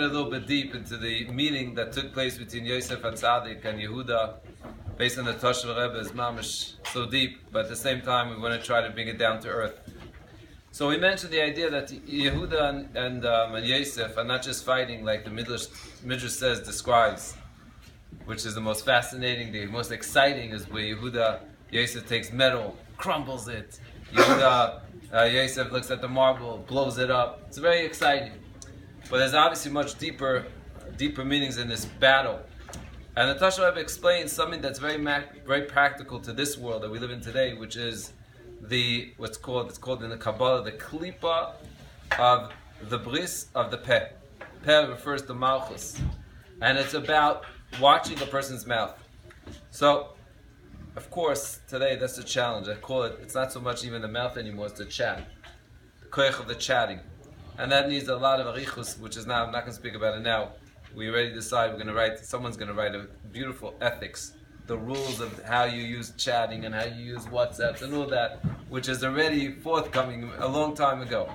a little bit deep into the meeting that took place between Yosef HaTzadik and Yehuda, based on the Toshel Rebbe's mamish, so deep, but at the same time we want to try to bring it down to earth. So we mentioned the idea that Yehuda and Yosef are not just fighting like the Midrash describes, which is the most fascinating, the most exciting, is where Yosef takes metal, crumbles it. Yosef looks at the marble, blows it up. It's very exciting. But there's obviously much deeper meanings in this battle. And the Toshel Rebbe explains something that's very practical to this world that we live in today, which is it's called in the Kabbalah the klipa of the bris of the peh. Peh refers to malchus, and it's about watching a person's mouth. So, of course, today that's the challenge. I call it. It's not so much even the mouth anymore; it's the chat, the koich of the chatting, and that needs a lot of arichus, which is now I'm not going to speak about it now. We already decided we're going to write. Someone's going to write a beautiful ethics. The rules of how you use chatting and how you use WhatsApp and all that, which is already forthcoming a long time ago.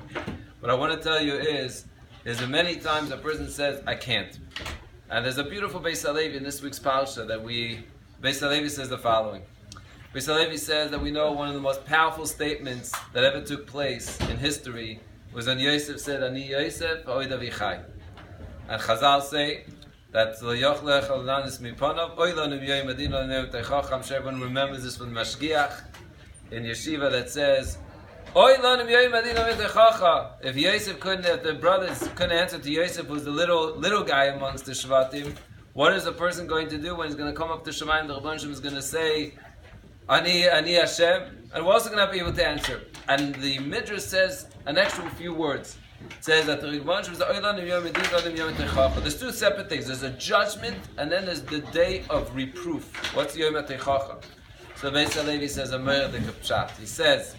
What I want to tell you is that many times a person says, I can't. And there's a beautiful Beis Halevi in this week's parshas that Beis Halevi says the following. Beis Halevi says that we know one of the most powerful statements that ever took place in history was when Yosef said, Ani Yosef, Oid Avichai. And Chazal say, that everyone remembers this from the Mashgiach in Yeshiva that says, if Yosef couldn't, if the brothers couldn't answer to Yosef, who's the little guy amongst the Shvatim, what is a person going to do when he's going to come up to Shemayim? The Rebbeinu Shem is going to say, Ani Hashem, and we're also going to be able to answer. And the Midrash says an extra few words. It says that the Rebbeinu Shem is there's two separate things. There's a judgment, and then there's the day of reproof. What's Yom HaTeichacha? So Beis Halevi says a merdik of pshat. He says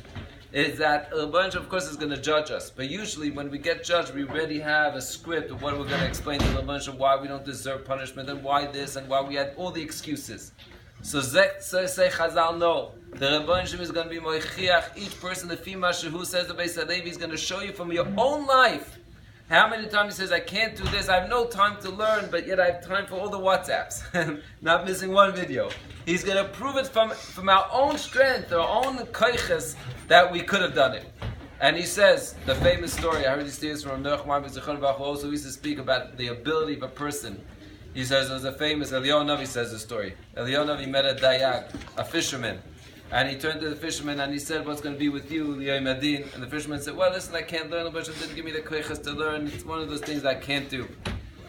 is that the Rebbeinu Shem, of course, is going to judge us. But usually, when we get judged, we already have a script of what we're going to explain to the Rebbeinu Shem, why we don't deserve punishment, and why this, and why we had all the excuses. So say Chazal, no. The Rebbeinu Shem is going to be moichiach each person. The Fima Shehu says the Beis Halevi is going to show you from your own life how many times he says, I can't do this, I have no time to learn, but yet I have time for all the WhatsApps. Not missing one video. He's going to prove it from our own strength, our own koiches, that we could have done it. And he says, the famous story, I heard these stories from Noach Marbi Zichron Baruch Hu, also used to speak about the ability of a person. He says, there's a famous, Eliyahu Navi says the story. Eliyahu Navi met a dayag, a fisherman. And he turned to the fisherman and he said, what's going to be with you, Liyom Adin? And the fisherman said, well, listen, I can't learn, but didn't give me the koiches to learn. It's one of those things I can't do.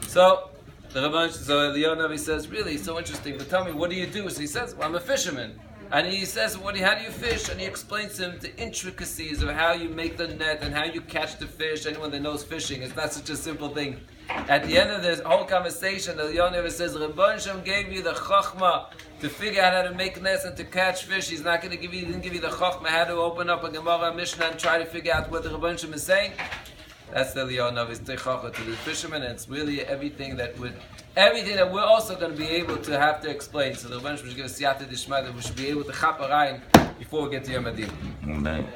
So Eliyahu Navi says, really, so interesting, but tell me, what do you do? So he says, well, I'm a fisherman. And he says, how do you fish? And he explains to him the intricacies of how you make the net and how you catch the fish. Anyone that knows fishing, it's not such a simple thing. At the end of this whole conversation, the Rebbeinu says, Rebbeinu Shem gave you the chachma to figure out how to make nets and to catch fish. He didn't give you the chachma how to open up a Gemara, a Mishnah, and try to figure out what the Rebbeinu Shem is saying. That's the Eliyahu Navi's teichacha to the fisherman, and it's really everything that we're also going to be able to have to explain. So the Rebbeinu Shem should give us siyata dishma that we should be able to chap a rain before we get to Yom Adin. Amen.